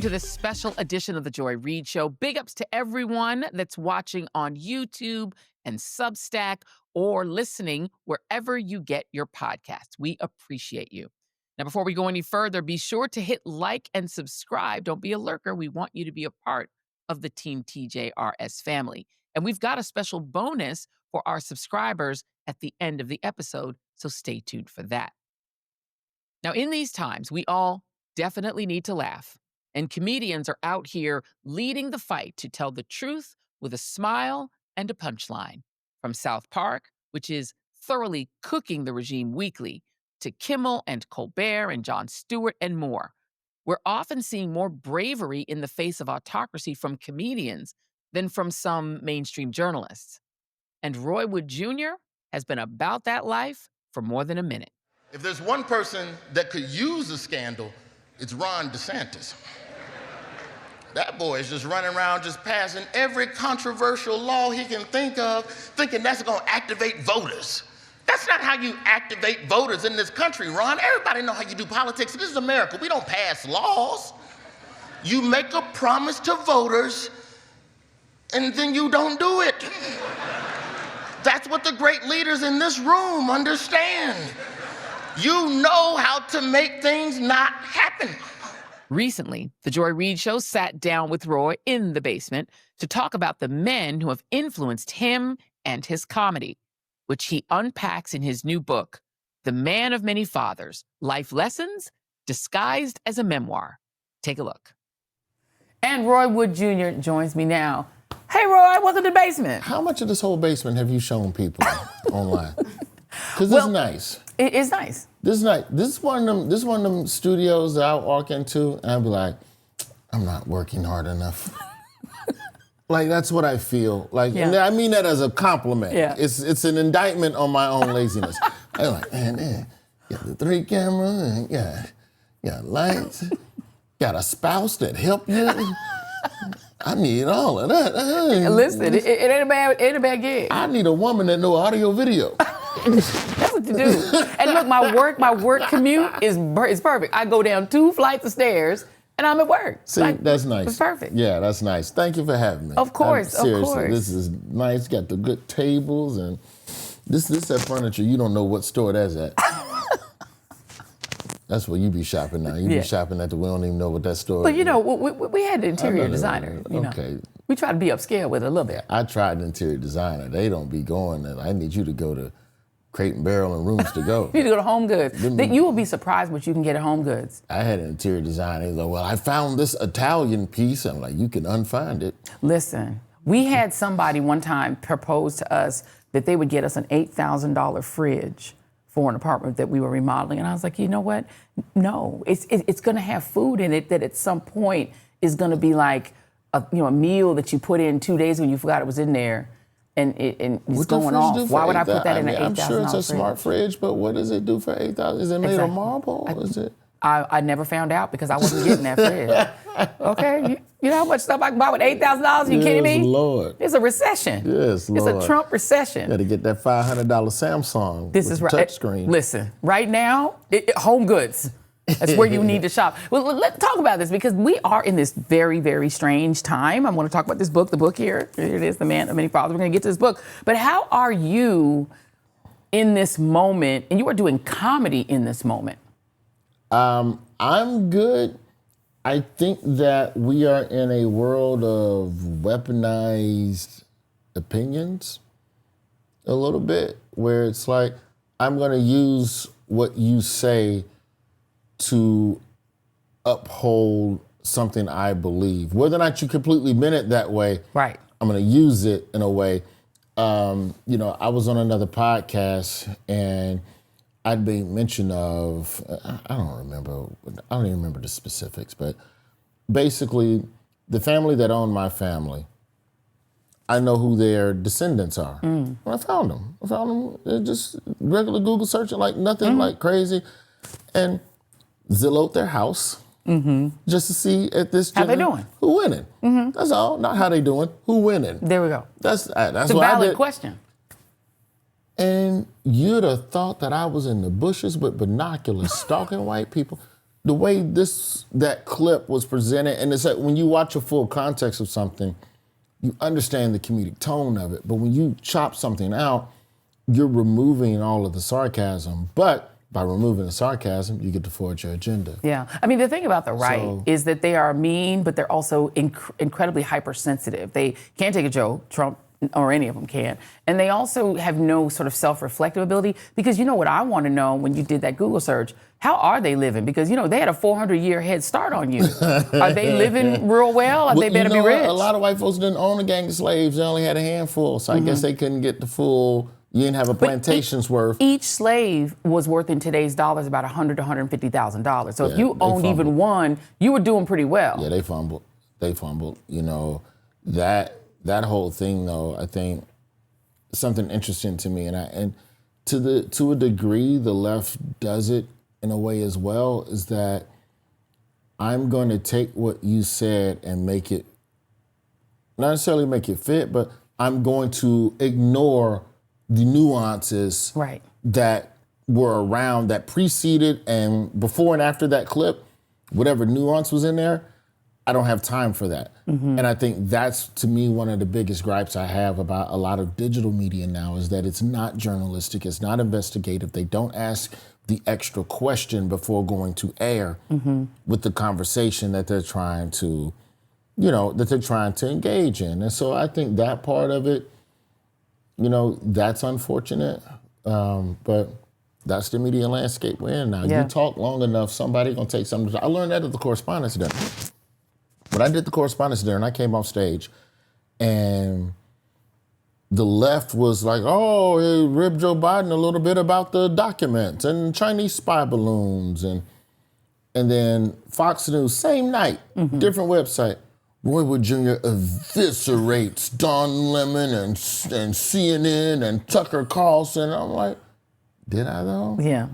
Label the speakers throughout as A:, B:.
A: to this special edition of the Joy Reid Show. Big ups to everyone that's watching on YouTube and Substack or listening wherever you get your podcasts. We appreciate you. Now, before we go any further, be sure to hit like and subscribe. Don't be a lurker. We want you to be a part of the Team TJRS family. And we've got a special bonus for our subscribers at the end of the episode, so stay tuned for that. Now, in these times, we all definitely need to laugh. And comedians are out here leading the fight to tell the truth with a smile and a punchline. From South Park, which is thoroughly cooking the regime weekly, to Kimmel and Colbert and Jon Stewart and more. We're often seeing more bravery in the face of autocracy from comedians than from some mainstream journalists. And Roy Wood Jr. has been about that life for more than a minute.
B: If there's one person that could use a scandal, it's Ron DeSantis. That boy is just running around just passing every controversial law he can think of, thinking that's gonna activate voters. That's not how you activate voters in this country, Ron. Everybody know how you do politics. This is America. We don't pass laws. You make a promise to voters, and then you don't do it. That's what the great leaders in this room understand. You know how to make things not happen.
A: Recently, the Joy Reid Show sat down with Roy in the basement to talk about the men who have influenced him and his comedy, which he unpacks in his new book, The Man of Many Fathers, Life Lessons Disguised as a Memoir. Take a look. And Roy Wood Jr. joins me now. Hey, Roy, welcome to the basement.
C: How much of this whole basement have you shown people online? Because this is nice.
A: It is nice.
C: This is nice. This is one of them studios that I'll walk into and I'll be like, I'm not working hard enough. Like, that's what I feel. Like, and I mean that as a compliment.
A: Yeah.
C: It's an indictment on my own laziness. I'm like, man, got the 3 cameras, and got lights, got a spouse that help you. I need all of that.
A: Listen, it ain't a bad gig.
C: I need a woman that know audio video.
A: That's what you do. And look, my work commute is perfect. I go down 2 flights of stairs and I'm at work.
C: See, that's nice.
A: It's perfect.
C: Yeah, that's nice. Thank you for having me.
A: Of course,
C: seriously, this is nice. Got the good tables and this that furniture. You don't know what store that's at. That's where you be shopping now. You be shopping at we don't even know what that store is.
A: But you know, we had the interior designer. You know.
C: Okay.
A: We try to be upscale with it a little bit.
C: I tried the interior designer. They don't be going there. I need you to go to Crate and Barrel and Rooms to Go.
A: You need to go to Home Goods. You will be surprised what you can get at Home Goods.
C: I had an interior designer. He's like, well, I found this Italian piece. I'm like, you can unfind it.
A: Listen, we had somebody one time propose to us that they would get us an $8,000 fridge for an apartment that we were remodeling. And I was like, you know what? No, it's going to have food in it that at some point is going to be like a meal that you put in 2 days when you forgot it was in there. And it's going off. Why would I put that in an $8,000 fridge?
C: I'm sure it's a smart fridge, but what does it do for $8,000? Is it made of marble? Is it?
A: I never found out because I wasn't getting that fridge. Okay, you know how much stuff I can buy with $8,000? You kidding me?
C: Yes, Lord.
A: It's a recession.
C: Yes, Lord.
A: It's a Trump recession.
C: You got to get that $500 Samsung with the touchscreen.
A: Listen, right now, Home Goods. That's where you need to shop. Well, let's talk about this because we are in this very, very strange time. I want to talk about this book, the book here. Here it is, The Man of Many Fathers. We're going to get to this book. But how are you in this moment? And you are doing comedy in this moment.
C: I'm good. I think that we are in a world of weaponized opinions a little bit, where it's like, I'm going to use what you say to uphold something I believe. Whether or not you completely meant it that way,
A: right? I'm
C: going to use it in a way. I was on another podcast and I'd made mention of, I don't even remember the specifics, but basically the family that owned my family, I know who their descendants are. And I found them. Just regular Google searching, like nothing like crazy. And Zillowed their house just to see at this
A: how they doing,
C: who winning. That's all. Not how they doing, who winning.
A: There we go.
C: That's
A: it's a
C: what I
A: valid
C: did.
A: question.
C: And you'd have thought that I was in the bushes with binoculars stalking white people. the way that clip was presented, and it's like when you watch a full context of something, you understand the comedic tone of it. But when you chop something out, you're removing all of the sarcasm. But by removing the sarcasm, you get to forge your agenda.
A: Yeah. I mean, the thing about the right is that they are mean, but they're also incredibly hypersensitive. They can't take a joke. Trump or any of them can. And they also have no sort of self-reflective ability, because you know what I want to know when you did that Google search, how are they living? Because, you know, they had a 400-year head start on you. Are they living real well? They better be rich.
C: A lot of white folks didn't own a gang of slaves. They only had a handful. So I guess they couldn't get the full, you didn't have a plantation's worth.
A: Each slave was worth in today's dollars about $100,000 to $150,000. So if you owned even one, you were doing pretty well.
C: Yeah, they fumbled. You know, that whole thing, though, I think something interesting to me, and to a degree, the left does it in a way as well, is that I'm going to take what you said and make it, not necessarily make it fit, but I'm going to ignore the nuances that were around, that preceded and before and after that clip, whatever nuance was in there, I don't have time for that. And I think that's, to me, one of the biggest gripes I have about a lot of digital media now, is that it's not journalistic, it's not investigative. They don't ask the extra question before going to air with the conversation that they're trying to, engage in. And so I think that part of it, that's unfortunate. But that's the media landscape we're in now. You talk long enough, somebody gonna take something. I learned that at the correspondence dinner. When I did the correspondence dinner and I came off stage, and the left was like, oh, hey, rib Joe Biden a little bit about the documents and Chinese spy balloons. And then Fox News, same night, different website, Roy Wood Jr. eviscerates Don Lemon and CNN and Tucker Carlson. I'm like, did I though?
A: Yeah.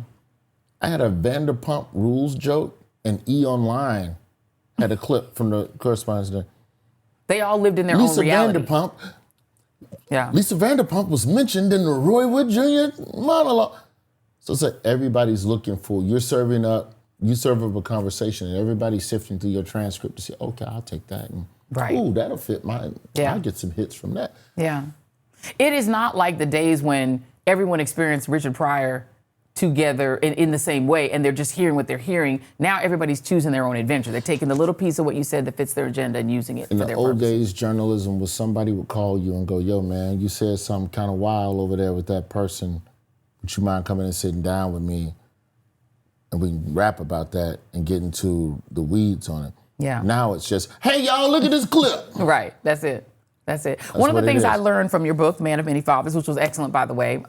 C: I had a Vanderpump Rules joke, and E! Online had a clip from the correspondence dinner.
A: They all lived in their own reality. Lisa Vanderpump was mentioned in the Roy Wood Jr. monologue. So it's like everybody's looking for, you serve up a conversation and everybody's sifting through your transcript to say, okay, I'll take that. And, ooh, that'll fit mine. I'll get some hits from that. Yeah. It is not like the days when everyone experienced Richard Pryor together in the same way, and they're just hearing what they're hearing. Now everybody's choosing their own adventure. They're taking the little piece of what you said that fits their agenda and using it for their purposes. In the old days, journalism was somebody would call you and go, yo, man, you said something kind of wild over there with that person. Would you mind coming and sitting down with me? And we can rap about that and get into the weeds on it. Yeah. Now it's just, hey, y'all, look at this clip. Right, that's it. That's it. One of the things I learned from your book, Man of Many Fathers, which was excellent, by the way,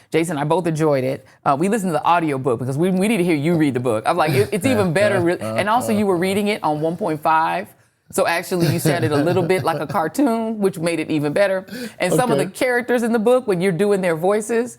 A: Jason and I both enjoyed it. We listened to the audio book because we need to hear you read the book. I'm like, it's even better. And also you were reading it on 1.5. So actually you sounded a little bit like a cartoon, which made it even better. And some of the characters in the book, when you're doing their voices,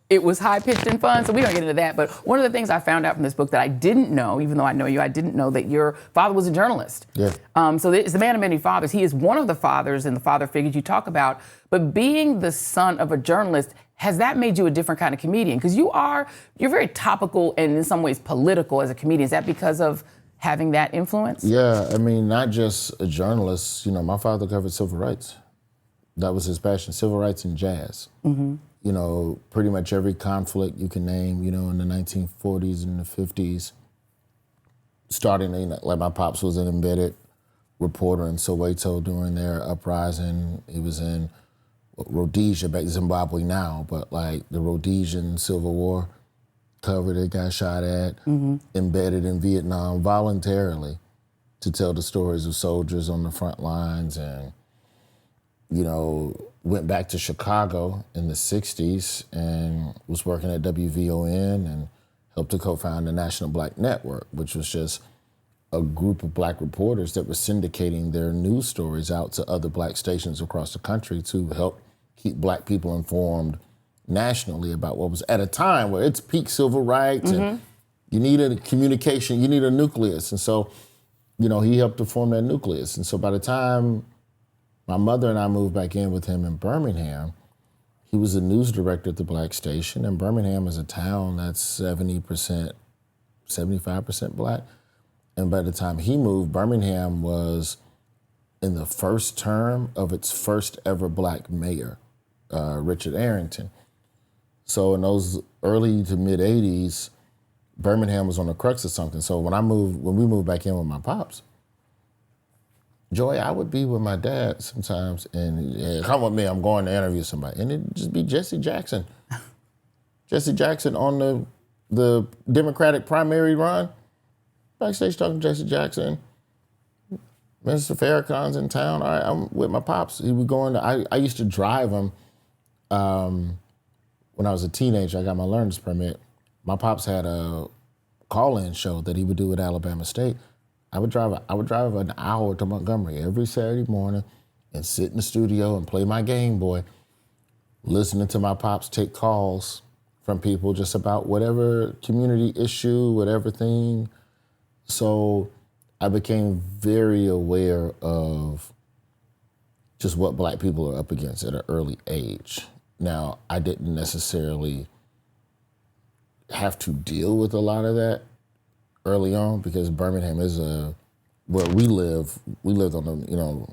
A: it was high-pitched and fun, so we don't get into that. But one of the things I found out from this book that I didn't know, even though I know you, I didn't know that your father was a journalist. Yeah. So it's the Man of Many Fathers. He is one of the fathers and the father figures you talk about. But being the son of a journalist, has that made you a different kind of comedian? Because you're very topical and in some ways political as a comedian. Is that because of having that influence? Yeah, I mean, not just a journalist. You know, my father covered civil rights. That was his passion, civil rights and jazz. Mm-hmm. You know, pretty much every conflict you can name, you know, in the 1940s and the 50s, starting, like my pops was an embedded reporter in Soweto during their uprising. He was in Rhodesia, back in Zimbabwe now, but like the Rhodesian Civil War, covered it, got shot at, embedded in Vietnam voluntarily to tell the stories of soldiers on the front lines, and, you know, went back to Chicago in the 60s and was working at WVON and helped to co-found the National Black Network, which was just a group of black reporters that were syndicating their news stories out to other black stations across the country to help keep black people informed nationally about what was at a time where it's peak civil rights and you need a communication, you need a nucleus. And so, you know, he helped to form that nucleus. And so by the time my mother and I moved back in with him in Birmingham, he was a news director at the black station, and Birmingham is a town that's 70%
C: 75% black. And by the time he moved, Birmingham was in the first term of its first ever black mayor, Richard Arrington. So in those early to mid 80s, Birmingham was on the crux of something. So when we moved back in with my pops, Joy, I would be with my dad sometimes, and come with me, I'm going to interview somebody. And it'd just be Jesse Jackson. Jesse Jackson on the Democratic primary run. Backstage talking to Jesse Jackson. Mr. Farrakhan's in town. All right, I'm with my pops. He was going I used to drive him when I was a teenager. I got my learner's permit. My pops had a call-in show that he would do at Alabama State. I would drive an hour to Montgomery every Saturday morning and sit in the studio and play my Game Boy, listening to my pops take calls from people just about whatever community issue, whatever thing. So I became very aware of just what black people are up against at an early age. Now, I didn't necessarily have to deal with a lot of that early on because Birmingham is where we lived on the,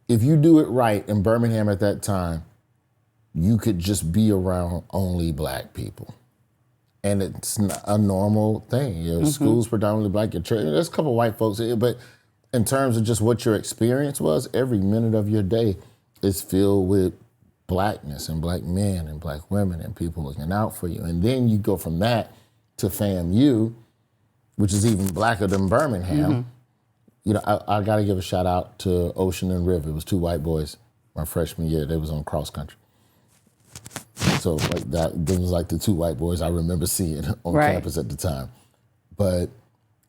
C: if you do it right in Birmingham at that time, you could just be around only black people. And it's not a normal thing. Your school's predominantly black, your church, there's a couple white folks here, but in terms of just what your experience was, every minute of your day is filled with blackness and black men and black women and people looking out for you. And then you go from that to FAMU, which is even blacker than Birmingham. I got to give a shout out to Ocean and River. It was two white boys my freshman year. They was on cross country. So like that, them was like the two white boys I remember seeing on campus at the time. But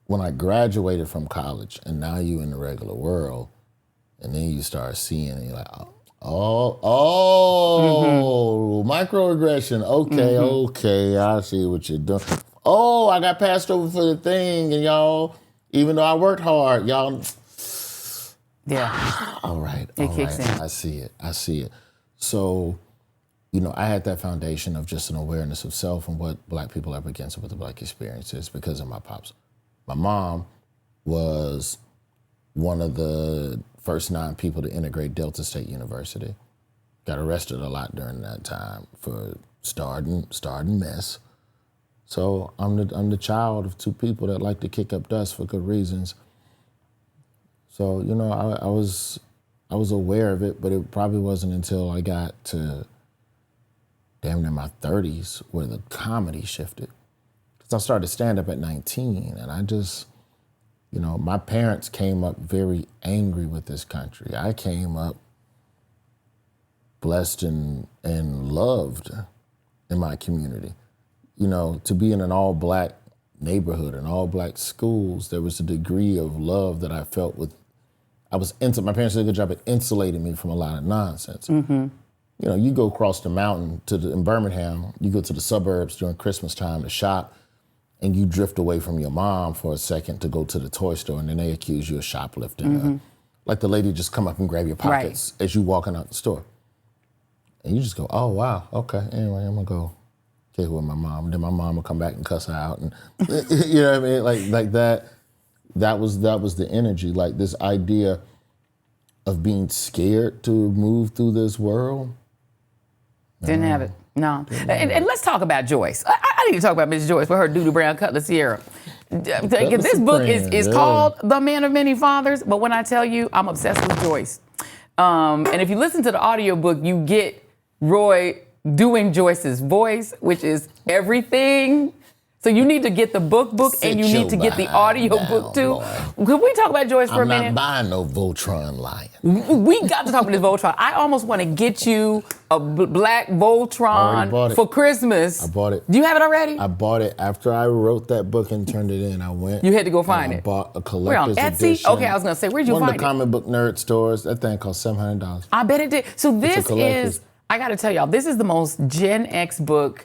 C: when I graduated from college and now you in the regular world, and then you start seeing and you're like, microaggression. Okay, I see what you're doing. Oh, I got passed over for the thing, and y'all, even though I worked hard, y'all.
A: Yeah.
C: All right.
A: It kicks in.
C: I see it. So, I had that foundation of just an awareness of self and what black people are up against and what the black experience is because of my pops. My mom was one of the first 9 people to integrate Delta State University. Got arrested a lot during that time for starting mess. So I'm the child of 2 people that like to kick up dust for good reasons. So, I was aware of it, but it probably wasn't until I got to damn near my 30s where the comedy shifted. Because I started stand-up at 19, and I just, my parents came up very angry with this country. I came up blessed and loved in my community. To be in an all-black neighborhood and all-black schools, there was a degree of love that I felt with. My parents did a good job at insulating me from a lot of nonsense. You go across the mountain in Birmingham, you go to the suburbs during Christmas time to shop, and you drift away from your mom for a second to go to the toy store, and then they accuse you of shoplifting. Like the lady just come up and grab your pockets as you walking out the store. And you just go, oh, wow, okay, anyway, I'm gonna go kick with my mom. And then my mom will come back and cuss her out. And you know what I mean? Like that was the energy, like this idea of being scared to move through this world.
A: Didn't have it. No. And let's talk about Joyce. I need to talk about Miss Joyce with her Doodoo Brown Cutlass Sierra. This book is called The Man of Many Fathers, but when I tell you, I'm obsessed with Joyce. And if you listen to the audiobook, you get Roy doing Joyce's voice, which is everything. So you need to get the book, and you need to get the audio book too. Boy. Could we talk about Joyce for a minute?
C: I'm not buying no Voltron lion.
A: We got to talk about this Voltron. I almost want to get you a black Voltron for Christmas.
C: I bought it.
A: Do you have it already?
C: I bought it after I wrote that book and turned it in. I went.
A: You had to go find it.
C: I bought a collector's
A: Etsy?
C: edition.
A: Okay, I was going to say, where'd you find it?
C: One of the comic book nerd stores. That thing cost $700.
A: I bet it did. So this is, I got to tell y'all, this is the most Gen X book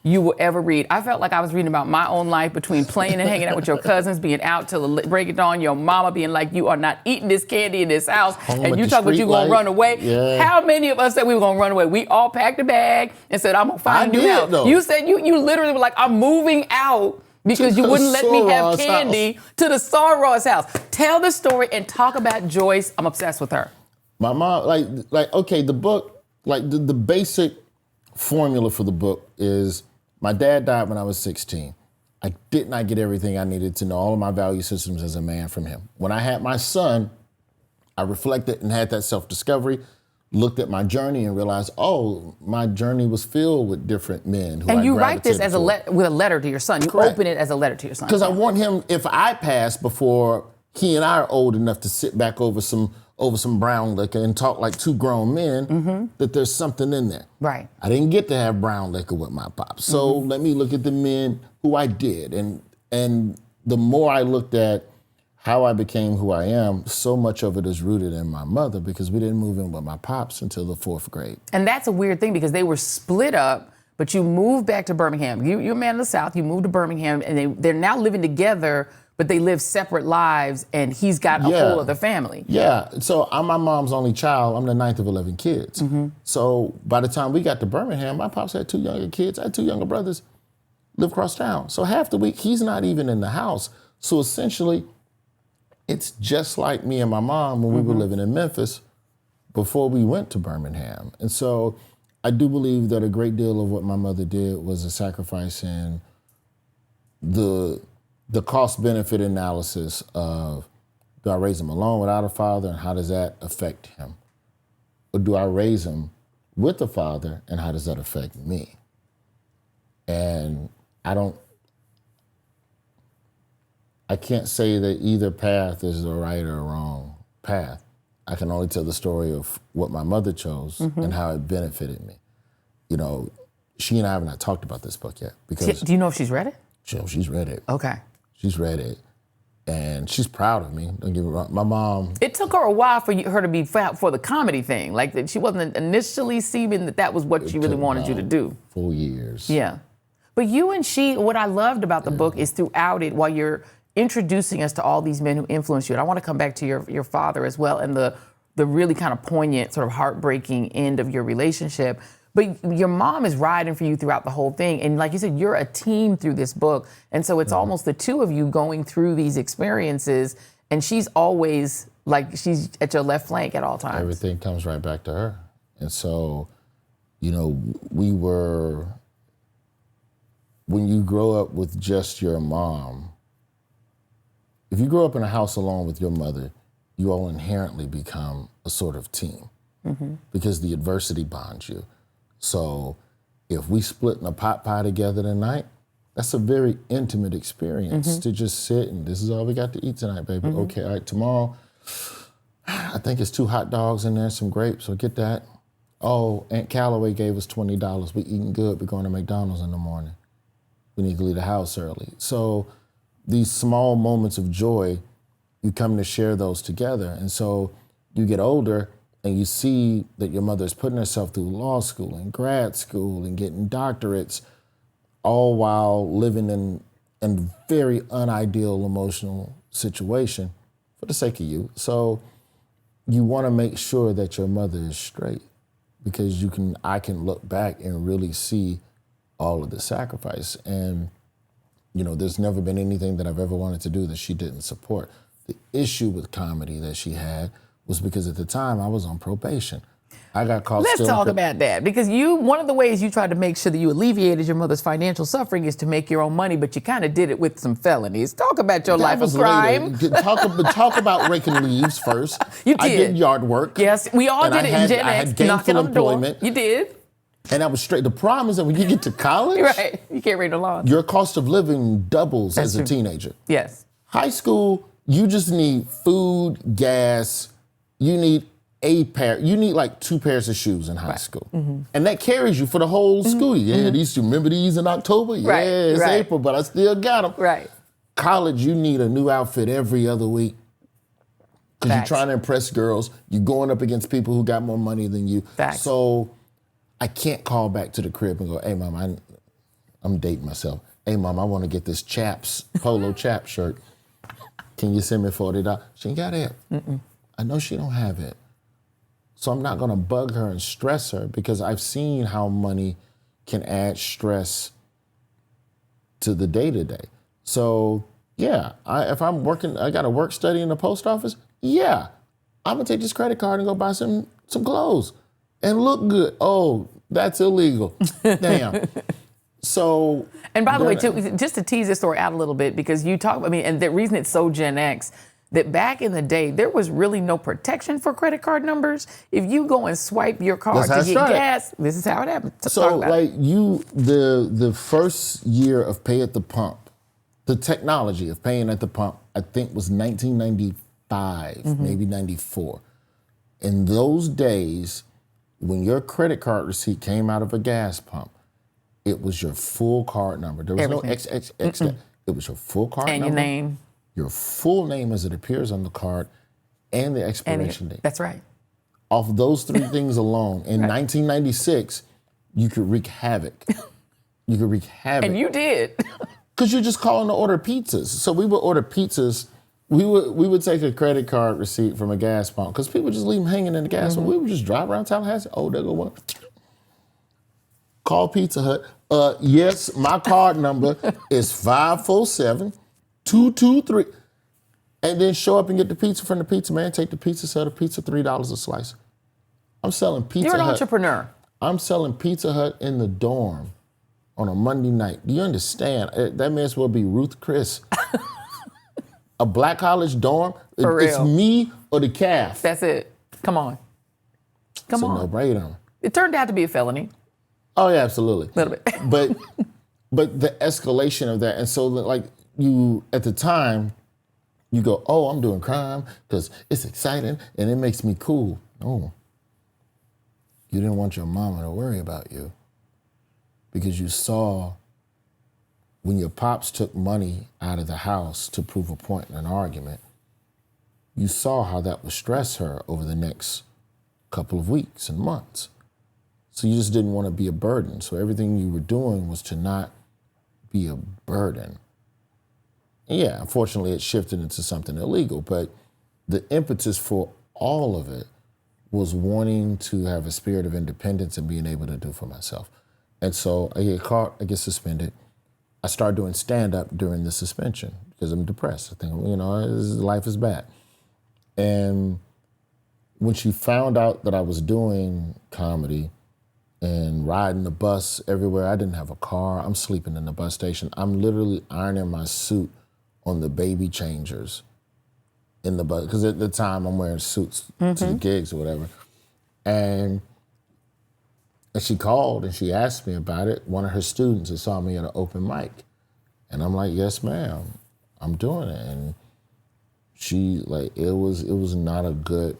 A: you will ever read. I felt like I was reading about my own life between playing and hanging out with your cousins, being out till the break of dawn, your mama being like, you are not eating this candy in this house, and you talk about you gonna run away. Yeah. How many of us said we were gonna run away? We all packed a bag and said, I'm gonna find a new house. Though. You said you literally were like, I'm moving out Because you wouldn't let me have candy to the Soror's house. Tell the story and talk about Joyce. I'm obsessed with her.
C: My mom, okay, the book, the basic formula for the book is my dad died when I was 16. I did not get everything I needed to know, all of my value systems as a man from him. When I had my son, I reflected and had that self-discovery, looked at my journey and realized, my journey was filled with different men who
A: And you write this as with a letter to your son. You
C: Correct.
A: Open it as a letter to your son.
C: Because I want him, if I pass before he and I are old enough to sit back over some brown liquor and talk like two grown men, that there's something in there.
A: Right.
C: I didn't get to have brown liquor with my pops. So let me look at the men who I did. And the more I looked at how I became who I am, so much of it is rooted in my mother because we didn't move in with my pops until the 4th grade.
A: And that's a weird thing because they were split up, but you moved back to Birmingham. You're a man of the South, you moved to Birmingham, and they're now living together, but they live separate lives, and he's got a whole other family.
C: Yeah, so I'm my mom's only child. I'm the 9th of 11 kids. So by the time we got to Birmingham, my pops had 2 younger kids. I had 2 younger brothers live across town. So half the week, he's not even in the house. So essentially, it's just like me and my mom when we were living in Memphis before we went to Birmingham. And so I do believe that a great deal of what my mother did was a sacrifice in the cost-benefit analysis of, do I raise him alone without a father, and how does that affect him? Or do I raise him with a father, and how does that affect me? And I can't say that either path is the right or wrong path. I can only tell the story of what my mother chose and how it benefited me. You know, she and I have not talked about this book yet because...
A: Do you know if she's read it?
C: She's read it.
A: Okay.
C: She's read it. And she's proud of me. Don't get me wrong. My mom...
A: It took her a while for her to be for the comedy thing. Like, that she wasn't initially seeming that was what she really wanted you to do.
C: 4 years.
A: Yeah. But you and she, what I loved about the book is throughout it, while you're introducing us to all these men who influenced you, and I want to come back to your father as well, and the really kind of poignant, sort of heartbreaking end of your relationship. But your mom is riding for you throughout the whole thing. And like you said, you're a team through this book. And so it's almost the two of you going through these experiences. And she's always like, she's at your left flank at all times.
C: Everything comes right back to her. And so, you know, when you grow up with just your mom, if you grow up in a house alone with your mother, you all inherently become a sort of team because the adversity bonds you. So if we split in a pot pie together tonight, that's a very intimate experience to just sit and this is all we got to eat tonight, baby. Okay, all right, tomorrow, I think it's 2 hot dogs in there, some grapes, so get that. Oh, Aunt Calloway gave us $20. We eating good, we're going to McDonald's in the morning. We need to leave the house early. So these small moments of joy, you come to share those together. And so you get older and you see that your mother is putting herself through law school and grad school and getting doctorates, all while living in a very unideal emotional situation for the sake of you. So you want to make sure that your mother is straight because I can look back and really see all of the sacrifice. And, you know, there's never been anything that I've ever wanted to do that she didn't support. The issue with comedy that she had was because at the time I was on probation. I got caught.
A: Let's talk about that, because one of the ways you tried to make sure that you alleviated your mother's financial suffering is to make your own money, but you kind of did it with some felonies. Talk about your life of crime.
C: Talk about raking leaves first.
A: You did.
C: I did yard work.
A: Yes, we all did it in Gen X.
C: I had gainful employment.
A: You did.
C: And I was straight. The problem is that when you get to college,
A: right, you can't read the law.
C: Your cost of living doubles as a teenager.
A: Yes.
C: High school, you just need food, gas. You need you need like 2 pairs of shoes in high school. And that carries you for the whole school year. Yeah, you remember these in October? Yeah, it's April, but I still got them.
A: Right.
C: College, you need a new outfit every other week because you're trying to impress girls. You're going up against people who got more money than you.
A: Facts.
C: So I can't call back to the crib and go, hey, Mom, I'm dating myself. Hey, Mom, I want to get this Chaps, Polo Chap shirt. Can you send me $40? She ain't got it. I know she don't have it. So I'm not going to bug her and stress her because I've seen how money can add stress to the day-to-day. So yeah, if I'm working, I got a work study in the post office. Yeah, I'm gonna take this credit card and go buy some clothes and look good. Oh, that's illegal. Damn. So.
A: And by the way, too, just to tease this story out a little bit, because you talk, I mean, and the reason it's so Gen X, that back in the day, there was really no protection for credit card numbers. If you go and swipe your card to get gas, this is how it happened.
C: So like the first year of pay at the pump, the technology of paying at the pump, I think was 1995, maybe 94. In those days, when your credit card receipt came out of a gas pump, it was your full card number. There was no XXX. It was your full card number.
A: And your name.
C: Your full name as it appears on the card and the expiration date.
A: That's right.
C: Off of those three things alone, in 1996, you could wreak havoc. You could wreak havoc.
A: And you did.
C: Because you're just calling to order pizzas. So we would order pizzas. We would take a credit card receipt from a gas pump because people just leave them hanging in the gas pump. We would just drive around Tallahassee. Oh, there go one. Call Pizza Hut. Yes, my card number is 547-223. And then show up and get the pizza from the pizza man. Take the pizza, sell the pizza, $3 a slice. I'm selling Pizza Hut.
A: You're an entrepreneur.
C: I'm selling Pizza Hut in the dorm on a Monday night. Do you understand? That may as well be Ruth Chris. A black college dorm.
A: For real.
C: It's me or the calf.
A: That's it. Come on. Come on.
C: It's a no-brainer.
A: It turned out to be a felony.
C: Oh yeah, absolutely.
A: A little bit.
C: but the escalation of that, and so like you at the time, you go, oh, I'm doing crime because it's exciting and it makes me cool. Oh, you didn't want your mama to worry about you because you saw when your pops took money out of the house to prove a point in an argument, you saw how that would stress her over the next couple of weeks and months. So you just didn't want to be a burden. So everything you were doing was to not be a burden. And yeah, unfortunately, it shifted into something illegal, but the impetus for all of it was wanting to have a spirit of independence and being able to do for myself. And so I get caught, I get suspended. I start doing stand-up during the suspension because I'm depressed. I think, life is bad. And when she found out that I was doing comedy and riding the bus everywhere, I didn't have a car. I'm sleeping in the bus station. I'm literally ironing my suit on the baby changers in the bus. Because at the time, I'm wearing suits to the gigs or whatever. And she called and she asked me about it. One of her students had saw me at an open mic. And I'm like, yes, ma'am, I'm doing it. And she, it was not a good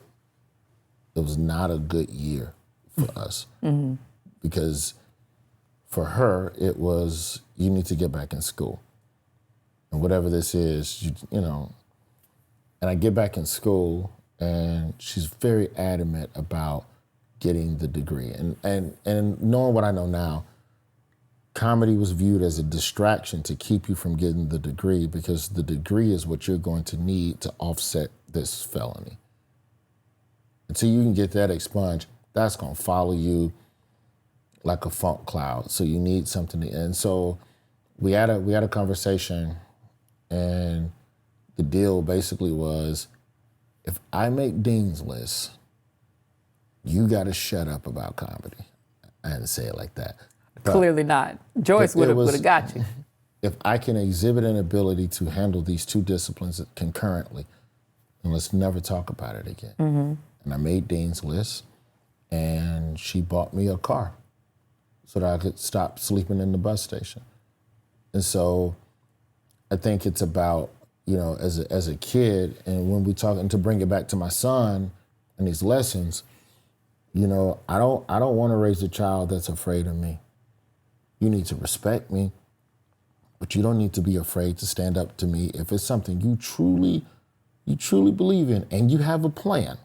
C: year for us. Because for her, it was, you need to get back in school. And whatever this is, and I get back in school and she's very adamant about getting the degree. And knowing what I know now, comedy was viewed as a distraction to keep you from getting the degree because the degree is what you're going to need to offset this felony. Until you can get that expunged, that's gonna follow you like a funk cloud. So you need something to, and so we had a conversation and the deal basically was, if I make Dean's List, you gotta shut up about comedy. I didn't say it like that. But
A: clearly not. Joyce would have got you.
C: If I can exhibit an ability to handle these two disciplines concurrently, then let's never talk about it again. And I made Dean's List, and she bought me a car so that I could stop sleeping in the bus station. And so I think it's about, as a kid, and when we talk, and to bring it back to my son and these lessons, I don't want to raise a child that's afraid of me. You need to respect me, but you don't need to be afraid to stand up to me if it's something you truly believe in and you have a plan.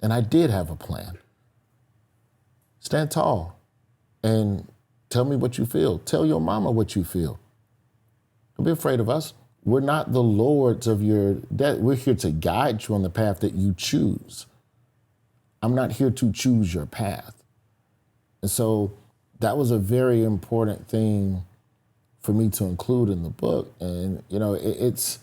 C: And I did have a plan. Stand tall and tell me what you feel. Tell your mama what you feel. Don't be afraid of us. We're not the lords of your death. We're here to guide you on the path that you choose. I'm not here to choose your path. And so that was a very important thing for me to include in the book. And, you know, it's,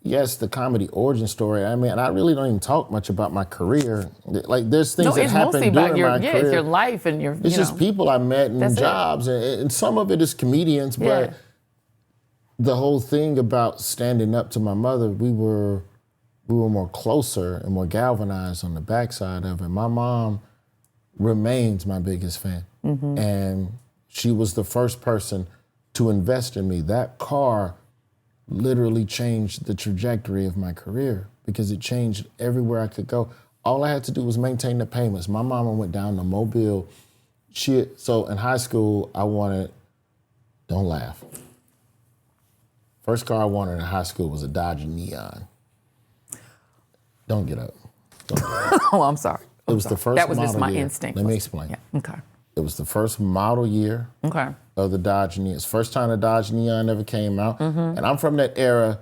C: yes, the comedy origin story. I mean, I really don't even talk much about my career. Like, there's things that happened during my career.
A: It's your life and your,
C: It's just people I met and jobs. And some of it is comedians, but the whole thing about standing up to my mother, we were more closer and more galvanized on the backside of it. My mom remains my biggest fan. And she was the first person to invest in me. That car literally changed the trajectory of my career because it changed everywhere I could go. All I had to do was maintain the payments. My mama went down to Mobile. So in high school, I wanted, don't laugh. First car I wanted in high school was a Dodge Neon. Don't get up. Don't get up.
A: Oh, I'm sorry.
C: It was the first model year.
A: That was just my instinct.
C: Let me explain.
A: Yeah. Okay.
C: It was the first model year of the Dodge Neon. It's the first time the Dodge Neon ever came out. And I'm from that era,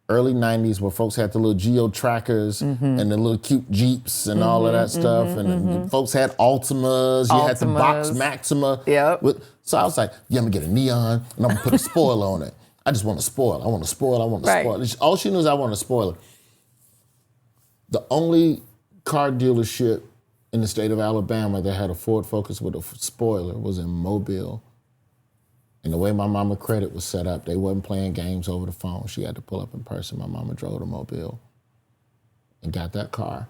C: early 90s, where folks had the little Geo trackers and the little cute Jeeps and all of that stuff. And folks had Altimas. You had the Box Maxima. So I was like, yeah, I'm gonna get a Neon and I'm gonna put a spoiler on it. I just want a spoiler. I want a spoiler. I want a spoiler. All she knew is I want a spoiler. The only car dealership in the state of Alabama that had a Ford Focus with a spoiler was in Mobile. And the way my mama credit was set up, they wasn't playing games over the phone. She had to pull up in person. My mama drove to Mobile and got that car.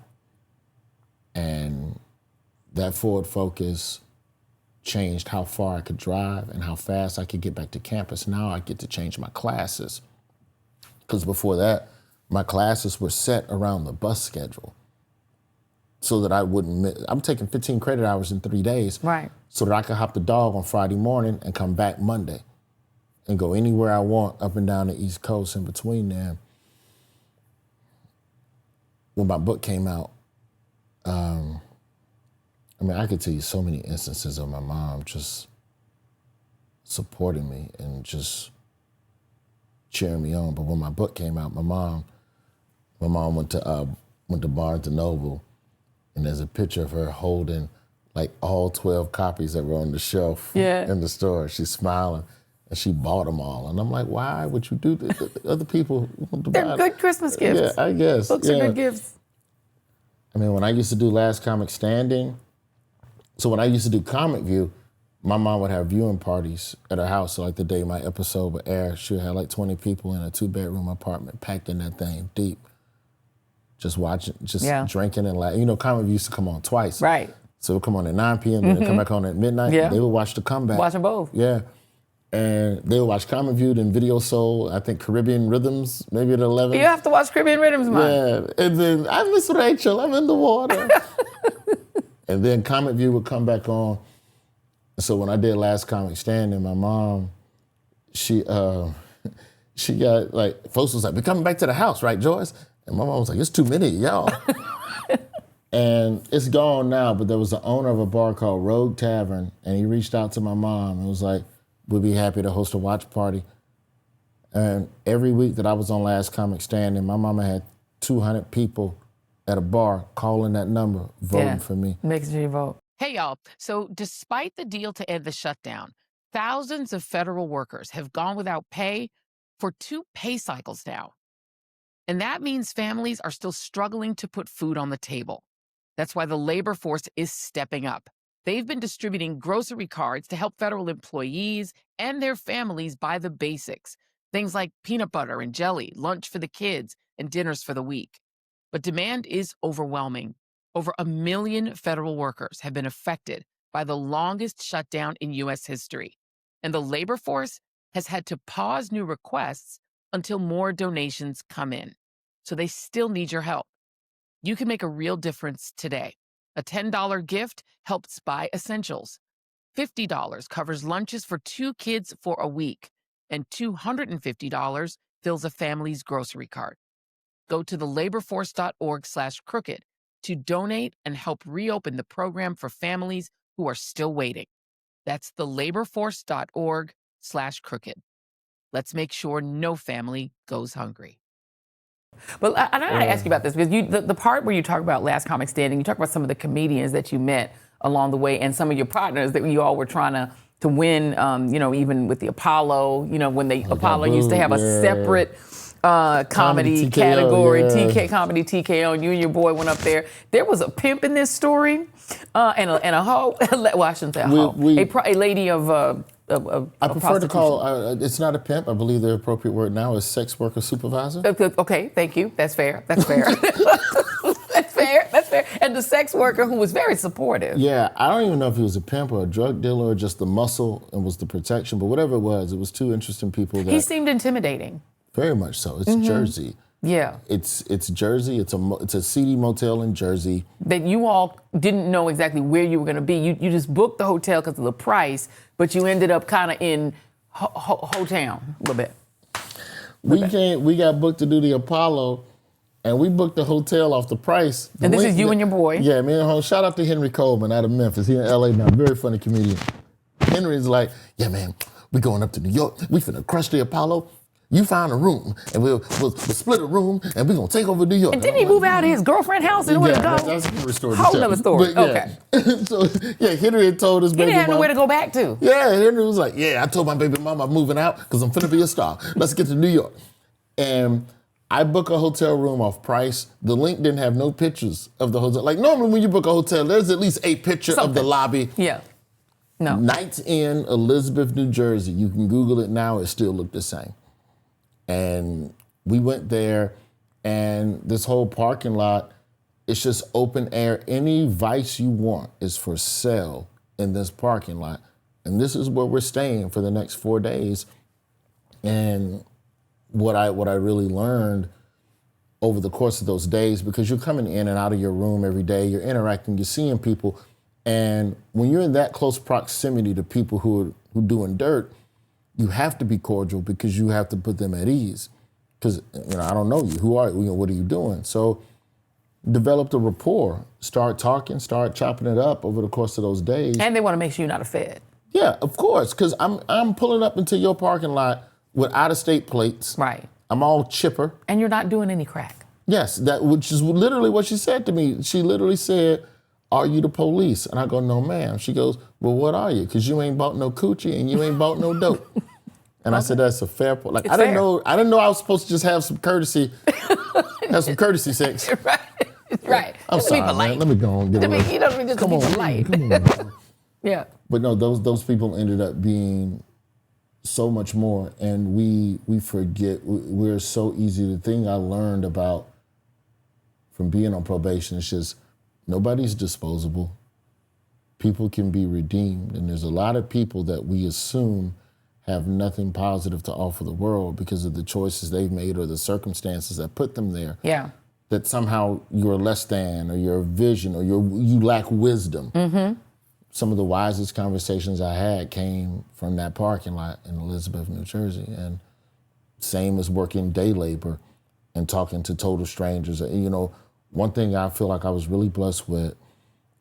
C: And that Ford Focus changed how far I could drive and how fast I could get back to campus. Now I get to change my classes. Because before that, my classes were set around the bus schedule so that I wouldn't miss. I'm taking 15 credit hours in 3 days so that I could hop the dog on Friday morning and come back Monday and go anywhere I want up and down the East Coast in between there. When my book came out, I mean, I could tell you so many instances of my mom just supporting me and just cheering me on. But when my book came out, my mom went to Barnes and Noble, and there's a picture of her holding like all 12 copies that were on the shelf in the store. She's smiling, and she bought them all. And I'm like, why would you do this? Other people want to buy
A: They're good Christmas gifts.
C: Yeah, I guess.
A: Books are good gifts.
C: I mean, when I used to do Last Comic Standing, so when I used to do Comic View, my mom would have viewing parties at her house. So like the day my episode would air, she would have like 20 people in a 2-bedroom apartment packed in that thing deep. Just watching, drinking and laughing. You know, Comic View used to come on twice.
A: Right.
C: So it would come on at 9 p.m. and then come back on at midnight.
A: Yeah.
C: They would watch the comeback.
A: Watch them both.
C: Yeah. And they would watch Comic View, then Video Soul, I think Caribbean Rhythms, maybe at 11.
A: You have to watch Caribbean Rhythms, man.
C: Yeah. And then I miss Rachel, I'm in the water. And then Comic View would come back on. So when I did Last Comic Standing, my mom, she got like, folks was like, we're coming back to the house, right, Joyce? And my mom was like, it's too many of y'all. And it's gone now, but there was the owner of a bar called Rogue Tavern, and he reached out to my mom and was like, we'd be happy to host a watch party. And every week that I was on Last Comic Standing, my mama had 200 people at a bar calling that number, voting for me.
A: Makes you vote.
D: Hey, y'all. So despite the deal to end the shutdown, thousands of federal workers have gone without pay for 2 pay cycles now. And that means families are still struggling to put food on the table. That's why the labor force is stepping up. They've been distributing grocery cards to help federal employees and their families buy the basics. Things like peanut butter and jelly, lunch for the kids, and dinners for the week. But demand is overwhelming. Over 1 million federal workers have been affected by the longest shutdown in U.S. history. And the labor force has had to pause new requests until more donations come in. So they still need your help. You can make a real difference today. A $10 gift helps buy essentials. $50 covers lunches for 2 kids for a week. And $250 fills a family's grocery cart. Go to thelaborforce.org/crooked to donate and help reopen the program for families who are still waiting. That's thelaborforce.org/crooked. Let's make sure no family goes hungry.
A: But I got to ask you about this, because the part where you talk about Last Comic Standing, you talk about some of the comedians that you met along the way and some of your partners that you all were trying to
D: to win, even with the Apollo, when Apollo used to have a
C: yeah.
D: separate comedy
C: TKO,
D: category,
C: yeah.
D: comedy TKO, and you and your boy went up there. There was a pimp in this story, and a hoe. Well, I shouldn't say a hoe. A lady of
C: I prefer to call, it's not a pimp. I believe the appropriate word now is sex worker supervisor.
D: Okay, thank you. That's fair. That's fair. That's fair. And the sex worker who was very supportive.
C: Yeah, I don't even know if he was a pimp or a drug dealer or just the muscle and was the protection, but whatever it was two interesting people.
D: He seemed intimidating.
C: Very much so. It's Jersey.
D: Yeah.
C: It's Jersey. It's a seedy motel in Jersey.
D: That you all didn't know exactly where you were going to be. You just booked the hotel because of the price, but you ended up kind of in Ho-Town a little bit.
C: We got booked to do the Apollo, and we booked the hotel off the price.
D: And this is you and your boy?
C: Yeah, me and home. Shout out to Henry Coleman out of Memphis. He in LA now, very funny comedian. Henry's like, yeah, man, we going up to New York. We finna crush the Apollo. You find a room, and we'll split a room, and we're going to take over New York.
D: And didn't he move out of his girlfraend's house and where to go?
C: That's a different story.
D: Whole nother story.
C: But, yeah.
D: Okay.
C: So, yeah, Henry had told his baby mama.
D: He didn't have nowhere to go back to.
C: Yeah, Henry was like, yeah, I told my baby mama I'm moving out because I'm finna be a star. Let's get to New York. And I book a hotel room off price. The link didn't have no pictures of the hotel. Like normally when you book a hotel, there's at least a picture of the lobby.
D: Yeah. No.
C: Nights in Elizabeth, New Jersey. You can Google it now. It still looked the same. And we went there, and this whole parking lot, it's just open air. Any vice you want is for sale in this parking lot. And this is where we're staying for the next 4 days. And what I really learned over the course of those days, because you're coming in and out of your room every day, you're interacting, you're seeing people. And when you're in that close proximity to people who doing dirt, you have to be cordial because you have to put them at ease. Because, I don't know you. Who are you? What are you doing? So developed a rapport, start talking, start chopping it up over the course of those days.
D: And they want to make sure you're not a fed.
C: Yeah, of course, because I'm pulling up into your parking lot with out-of-state plates.
D: Right.
C: I'm all chipper.
D: And you're not doing any crack.
C: Yes, which is literally what she said to me. She literally said, are you the police? And I go, no, ma'am. She goes, well, what are you? Because you ain't bought no coochie and you ain't bought no dope. And I said, that's a fair point. Like, I didn't know I was supposed to just have some courtesy, sex.
D: Right.
C: I'm sorry, man. Let me go on and get it.
D: You know what I mean? Just to be polite.
C: Come on.
D: Yeah.
C: But no, those people ended up being so much more, and we forget. We're so easy to think. I learned about from being on probation. It's just nobody's disposable. People can be redeemed, and there's a lot of people that we assume have nothing positive to offer the world because of the choices they've made or the circumstances that put them there.
D: Yeah.
C: That somehow you're less than, or your vision, or you lack wisdom. Mm-hmm. Some of the wisest conversations I had came from that parking lot in Elizabeth, New Jersey. And same as working day labor and talking to total strangers. One thing I feel like I was really blessed with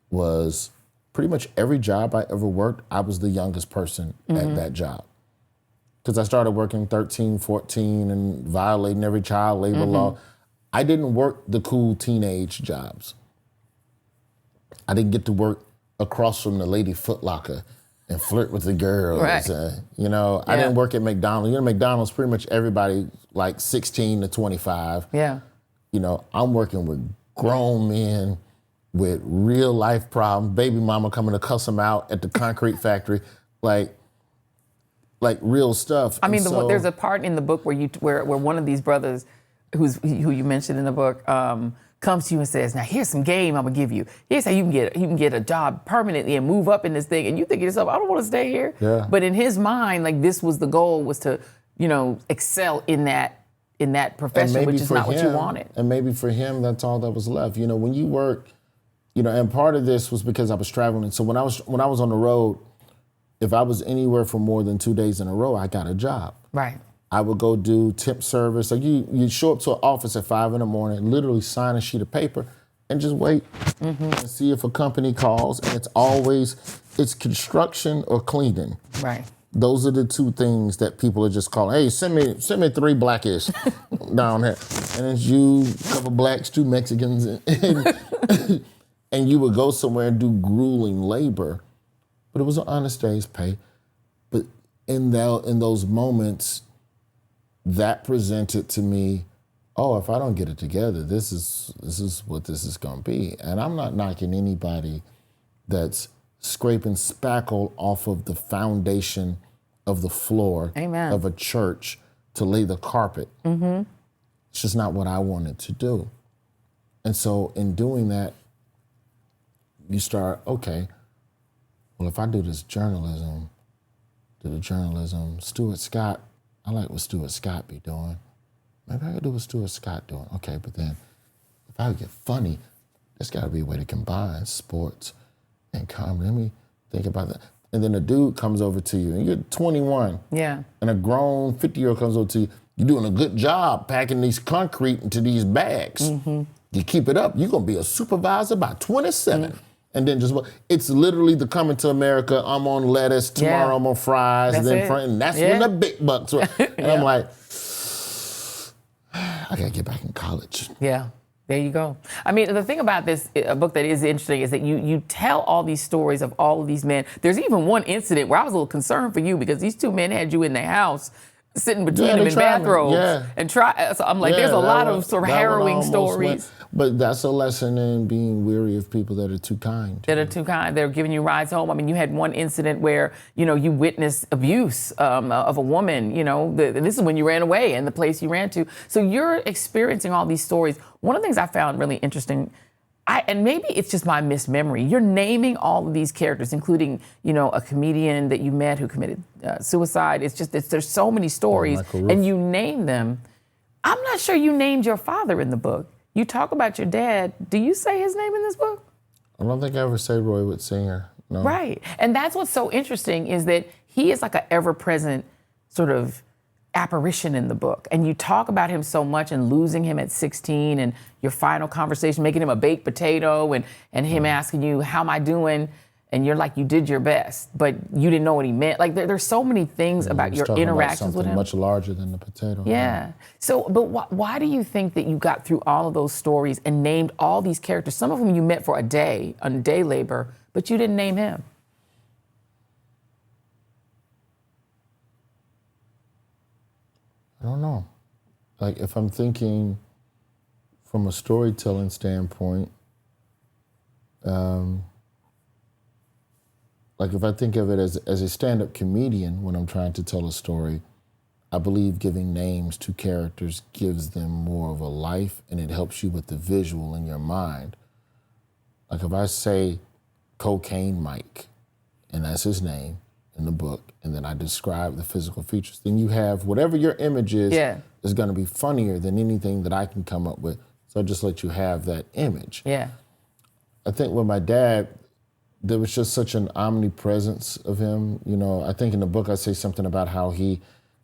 C: was pretty much every job I ever worked, I was the youngest person at that job. Because I started working 13, 14 and violating every child labor law. I didn't work the cool teenage jobs. I didn't get to work across from the Lady Foot Locker and flirt with the girls.
D: Right.
C: I didn't work at McDonald's. McDonald's, pretty much everybody like 16 to 25.
D: Yeah.
C: I'm working with grown men with real life problems, baby mama coming to cuss them out at the concrete factory, like real stuff.
D: I mean, there's a part in the book where one of these brothers, who you mentioned in the book, comes to you and says, "Now here's some game I'm gonna give you. Here's how you can get a job permanently and move up in this thing." And you think to yourself, "I don't want to stay here."
C: Yeah.
D: But in his mind, like this was the goal, was to excel in that profession, which is not what you wanted.
C: And maybe for him, that's all that was left. When you work, and part of this was because I was traveling. So when I was on the road, if I was anywhere for more than 2 days in a row, I got a job.
D: Right.
C: I would go do temp service. Like you show up to an office at 5 a.m, literally sign a sheet of paper and just wait and see if a company calls. And it's construction or cleaning.
D: Right.
C: Those are the two things that people are just calling. Hey, send me 3 blackish down here. And it's you, a couple blacks, 2 Mexicans. And you would go somewhere and do grueling labor. But it was an honest day's pay. in those moments, that presented to me, oh, if I don't get it together, this is what this is going to be. And I'm not knocking anybody that's scraping spackle off of the foundation of the floor
D: Amen.
C: of a church to lay the carpet. Mm-hmm. It's just not what I wanted to do. And so in doing that, you start, okay, well, if I do this journalism, Stuart Scott, I like what Stuart Scott be doing. Maybe I could do what Stuart Scott doing. Okay, but then if I get funny, there's got to be a way to combine sports and comedy. Let me think about that. And then a dude comes over to you, and you're 21.
D: Yeah.
C: And a grown 50-year-old comes over to you. You're doing a good job packing these concrete into these bags. Mm-hmm. You keep it up, you're going to be a supervisor by 27. Mm-hmm. And then it's literally the coming to America, I'm on lettuce, tomorrow I'm on fries, and that's when the big bucks were. And I'm like, I got to get back in college.
D: Yeah. There you go. I mean, the thing about this book that is interesting is that you tell all these stories of all of these men. There's even one incident where I was a little concerned for you because these two men had you in their house sitting between them in bathrobes and try. So I'm like, there's a lot of sort of harrowing stories.
C: But that's a lesson in being weary of people that are too kind.
D: They're giving you rides home. I mean, you had one incident where, you witnessed abuse of a woman, this is when you ran away and the place you ran to. So you're experiencing all these stories. One of the things I found really interesting, and maybe it's just my mismemory, you're naming all of these characters, including, a comedian that you met who committed suicide. It's just, there's so many stories and you name them. I'm not sure you named your father in the book. You talk about your dad. Do you say his name in this book?
C: I don't think I ever say Roy Wood Singer. No.
D: Right. And that's what's so interesting is that he is like an ever-present sort of apparition in the book. And you talk about him so much and losing him at 16 and your final conversation, making him a baked potato and him asking you, how am I doing? And you're like, you did your best, but you didn't know what he meant. Like there's so many things about your interactions with him.
C: Much larger than the potato.
D: Yeah. So, but why do you think that you got through all of those stories and named all these characters, some of whom you met for a day, on day labor, but you didn't name him?
C: I don't know. Like if I'm thinking from a storytelling standpoint, like if I think of it as a stand-up comedian when I'm trying to tell a story, I believe giving names to characters gives them more of a life and it helps you with the visual in your mind. Like if I say Cocaine Mike, and that's his name in the book, and then I describe the physical features, then you have whatever your image is going to be funnier than anything that I can come up with. So I just let you have that image.
D: Yeah.
C: I think with my dad, there was just such an omnipresence of him. I think in the book I say something about how he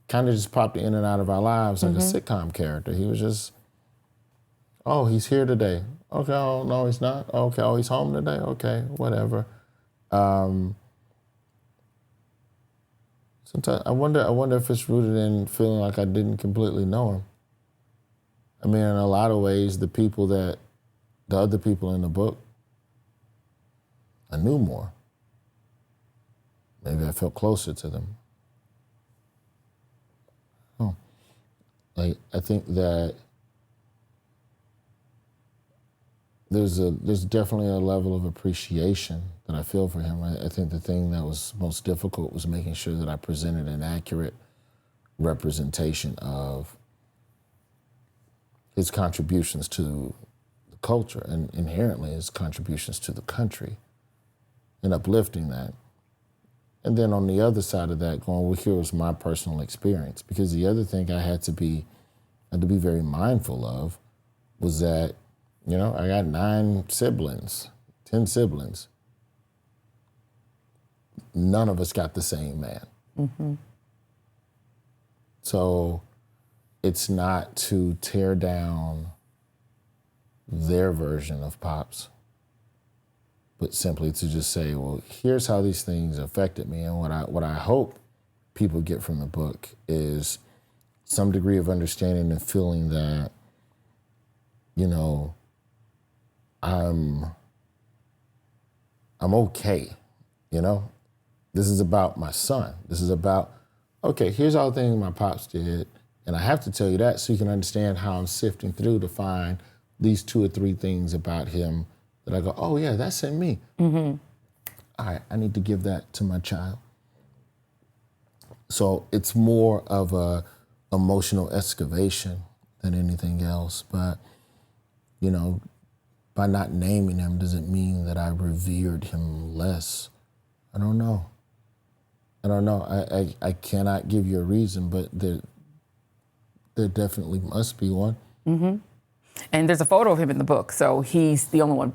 C: kind of just popped in and out of our lives like a sitcom character. He was just, oh, he's here today. Okay, oh, no, he's not. Okay, oh, he's home today. Okay, whatever. Sometimes I wonder if it's rooted in feeling like I didn't completely know him. I mean, in a lot of ways, the other people in the book, I knew more. Maybe I felt closer to them. Like I think that there's definitely a level of appreciation that I feel for him. I think the thing that was most difficult was making sure that I presented an accurate representation of his contributions to the culture and inherently his contributions to the country and uplifting that. And then on the other side of that, going, well, here was my personal experience. Because the other thing I had to be very mindful of was that, I got 10 siblings. None of us got the same man. Mm-hmm. So it's not to tear down their version of Pops, but simply to just say, well, here's how these things affected me. And what I hope people get from the book is some degree of understanding and feeling that, I'm okay, This is about my son. This is about okay, here's all the things my pops did. And I have to tell you that so you can understand how I'm sifting through to find these 2 or 3 things about him that I go, oh yeah, that's in me. Mm-hmm. All right, I need to give that to my child. So it's more of a emotional excavation than anything else. But, you know, by not naming him doesn't mean that I revered him less. I don't know. I cannot give you a reason, but there definitely must be one.
D: Mm-hmm. And there's a photo of him in the book, so he's the only one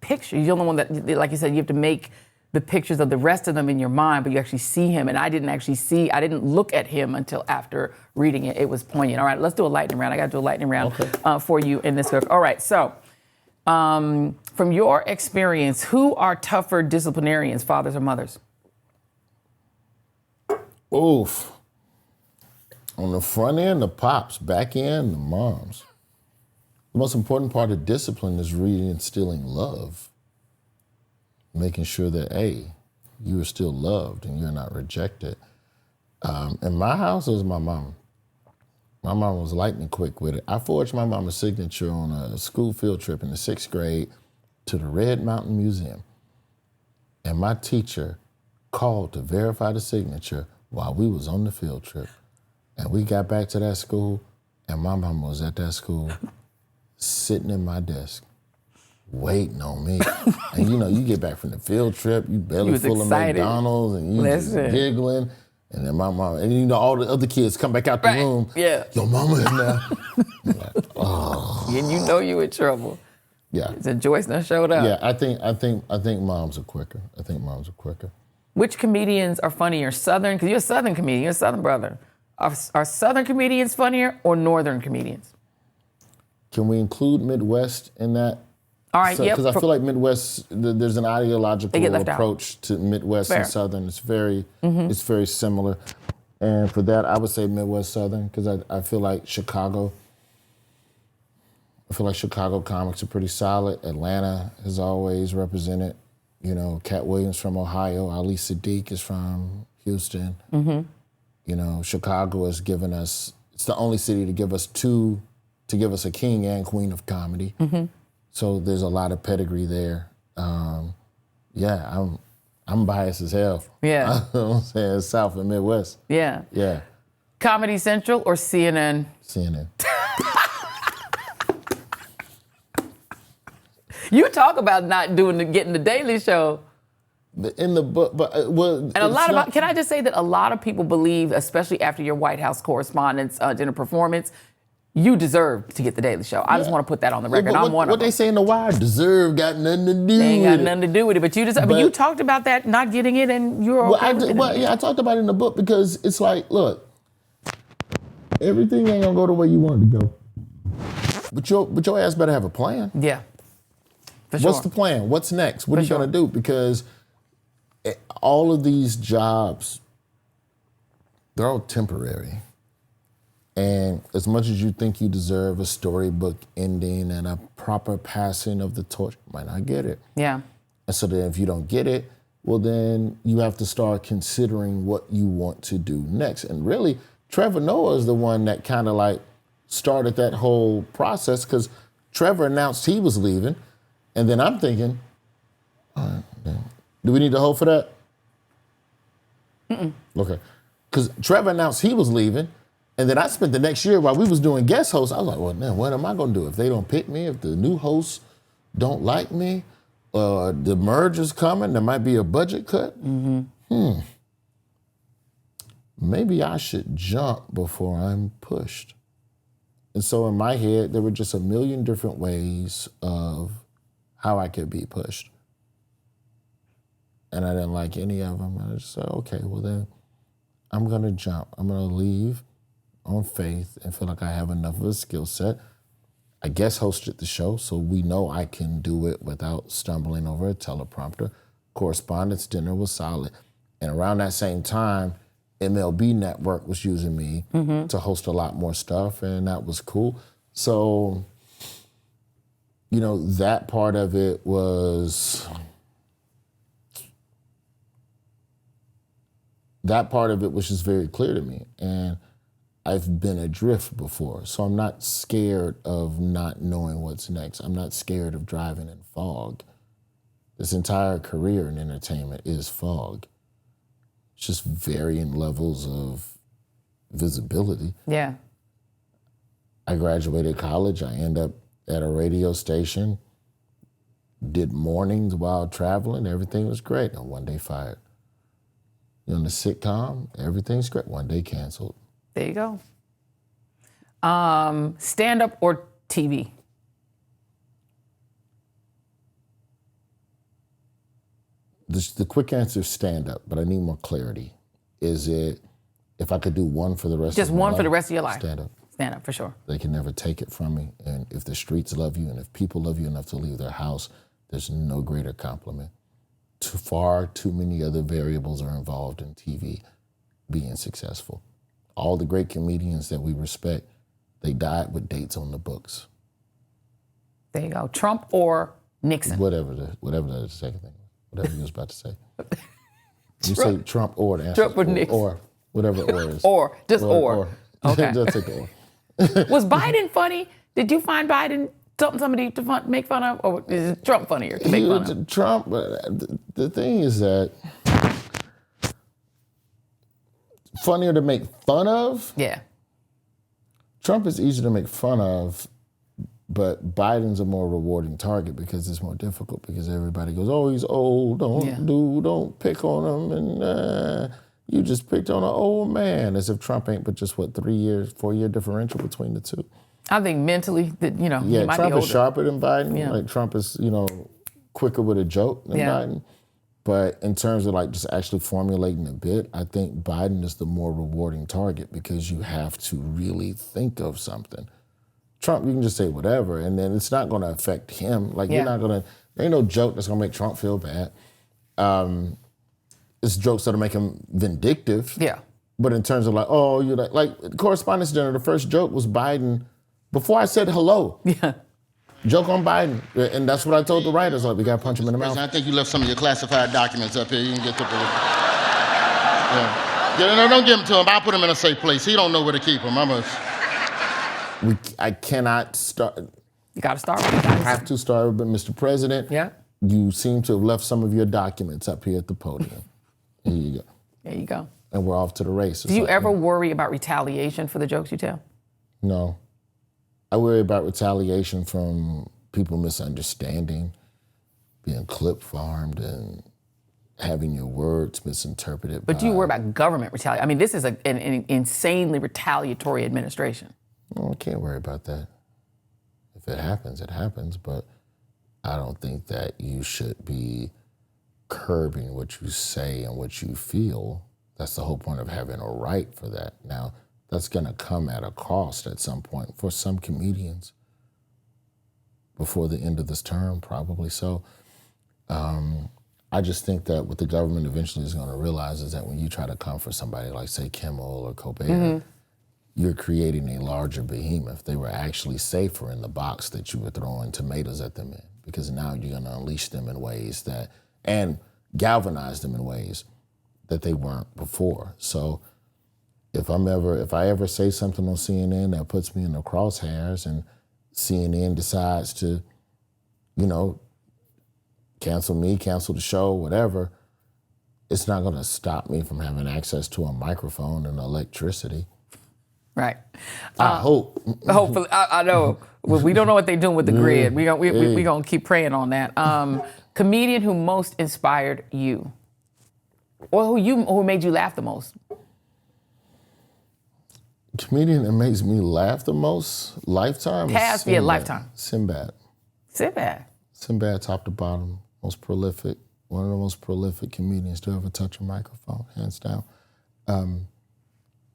D: picture. He's the only one that, like you said, you have to make the pictures of the rest of them in your mind, but you actually see him. And I didn't look at him until after reading it. It was poignant. All right, let's do a lightning round. I got to do a lightning round for you in this book. All right, so from your experience, who are tougher disciplinarians, fathers or mothers?
C: Oof. On the front end, the pops. Back end, the moms. The most important part of discipline is really instilling love. Making sure that, hey, you are still loved and you're not rejected. In my house, it was my mom. My mom was lightning quick with it. I forged my mama's signature on a school field trip in the 6th grade to the Red Mountain Museum. And my teacher called to verify the signature while we was on the field trip. And we got back to that school, and my mom was at that school sitting in my desk, waiting on me. And you know, you get back from the field trip, you belly full excited. Of McDonald's, and you just giggling. And then my mom, and you know, all the other kids come back out the room.
D: Yeah.
C: Your mama in there. Like, oh.
D: And you know you in trouble.
C: Yeah.
D: So Joyce done showed up.
C: Yeah, I think moms are quicker.
D: Which comedians are funnier? Southern, because you're a Southern comedian, you're a Southern brother. Are Southern comedians funnier or Northern comedians?
C: Can we include Midwest in that?
D: All right,
C: Because I feel like Midwest, there's an ideological approach to Midwest and Southern. It's very similar. And for that, I would say Midwest Southern, because I feel like Chicago comics are pretty solid. Atlanta has always represented, you know, Cat Williams from Ohio, Ali Sadiq is from Houston. Mm-hmm. You know, Chicago has given us, it's the only city to give us a king and queen of comedy. Mm-hmm. So there's a lot of pedigree there. Yeah, I'm biased as hell.
D: Yeah.
C: I'm saying South and Midwest.
D: Yeah.
C: Yeah.
D: Comedy Central or CNN?
C: CNN.
D: You talk about not getting the Daily Show.
C: In the book, but
D: and a lot of, can I just say that a lot of people believe, especially after your White House Correspondents' dinner performance, you deserve to get the Daily Show. I just want to put that on the record. I'm one of them.
C: What they say in The Wire, deserve got nothing to do with it.
D: Ain't got nothing to do with it, but you deserve. But you talked about that not getting it, and you're okay with it.
C: Yeah, I talked about it in the book because it's like, look, everything ain't gonna go the way you want it to go. But your ass better have a plan.
D: Yeah. For sure.
C: What's the plan? What's next? What are you gonna do? Because all of these jobs, they're all temporary. And as much as you think you deserve a storybook ending and a proper passing of the torch, you might not get it.
D: Yeah.
C: And so then if you don't get it, well then you have to start considering what you want to do next. And really, Trevor Noah is the one that kind of like started that whole process, because Trevor announced he was leaving. And then I'm thinking, all right, then, do we need to hold for that?
D: Mm-mm.
C: Okay. Because Trevor announced he was leaving, and then I spent the next year while we was doing guest hosts, I was like, well, man, what am I going to do? If they don't pick me, if the new hosts don't like me, the merger's coming, there might be a budget cut. Mm-hmm. Maybe I should jump before I'm pushed. And so in my head, there were just a million different ways of how I could be pushed. And I didn't like any of them. I just said, okay, well then I'm gonna jump. I'm gonna leave on faith and feel like I have enough of a skill set. I guest hosted the show, so we know I can do it without stumbling over a teleprompter. Correspondence dinner was solid. And around that same time, MLB Network was using me to host a lot more stuff, and that was cool. So, you know, that part of it was that part of it was just very clear to me. And I've been adrift before, so I'm not scared of not knowing what's next. I'm not scared of driving in fog. This entire career in entertainment is fog. It's just varying levels of visibility.
D: Yeah.
C: I graduated college. I end up at a radio station, did mornings while traveling. Everything was great. And one day fired. You're on the sitcom, everything's great. One day canceled.
D: There you go. Stand-up or TV?
C: The quick answer is stand-up, but I need more clarity. Is it, if I could do one for the rest
D: Just
C: of my life?
D: one for the rest of your life?
C: Stand-up.
D: Stand-up, for sure.
C: They can never take it from me. And if the streets love you and if people love you enough to leave their house, there's no greater compliment. Far too many other variables are involved in TV being successful. All the great comedians that we respect, they died with dates on the books.
D: There you go. Trump or Nixon?
C: Whatever the second thing was. Whatever you was about to say. You say Trump or the answer.
D: Trump or Nixon.
C: Or whatever or is.
D: Or, just or. Okay.
C: Just take the or.
D: Was Biden funny? Did you find Biden somebody to make fun of? Or is Trump funnier to make fun of?
C: Trump, the thing is that funnier to make fun of?
D: Yeah.
C: Trump is easy to make fun of, but Biden's a more rewarding target because it's more difficult because everybody goes, oh, he's old, don't pick on him, and you just picked on an old man, as if Trump ain't but just, 4-year differential between the two.
D: I think mentally, that he might
C: Trump
D: be older.
C: is sharper than Biden.
D: Yeah.
C: Like Trump is, quicker with a joke than Biden. But in terms of just actually formulating a bit, I think Biden is the more rewarding target because you have to really think of something. Trump, you can just say whatever, and then it's not going to affect him. You're not going to. There ain't no joke that's going to make Trump feel bad. It's jokes that'll make him vindictive.
D: Yeah.
C: But in terms of you're like Correspondence Dinner, the first joke was Biden. Before I said hello. Yeah. Joke on Biden. And that's what I told the writers. We got to punch him in the mouth.
B: I think you left some of your classified documents up here. You can get them. No, don't give them to him. I'll put them in a safe place. He don't know where to keep them.
C: I cannot start.
D: You got to start with
C: I have to start with Mr. President.
D: Yeah.
C: You seem to have left some of your documents up here at the podium. Here you go.
D: There you go.
C: And we're off to the races.
D: Do you ever worry about retaliation for the jokes you tell?
C: No. I worry about retaliation from people misunderstanding, being clip-farmed, and having your words misinterpreted.
D: But do you worry about government retaliation? I mean, this is an insanely retaliatory administration.
C: Well, I can't worry about that. If it happens, it happens. But I don't think that you should be curbing what you say and what you feel. That's the whole point of having a right for that. Now, that's going to come at a cost at some point for some comedians before the end of this term, probably. So I just think that what the government eventually is going to realize is that when you try to come for somebody like, say, Kimmel or Colbert, you're creating a larger behemoth. They were actually safer in the box that you were throwing tomatoes at them in, because now you're going to unleash them in ways that, and galvanize them in ways that they weren't before. So if I ever say something on CNN that puts me in the crosshairs and CNN decides to, cancel me, cancel the show, whatever, it's not going to stop me from having access to a microphone and electricity.
D: Right.
C: I hope.
D: Hopefully, I know. We don't know what they're doing with the grid. We're going to keep praying on that. Comedian who most inspired you, or who made you laugh the most?
C: Comedian that makes me laugh the most, lifetime?
D: Past, lifetime.
C: Sinbad. Sinbad, top to bottom, most prolific, one of the most prolific comedians to ever touch a microphone, hands down.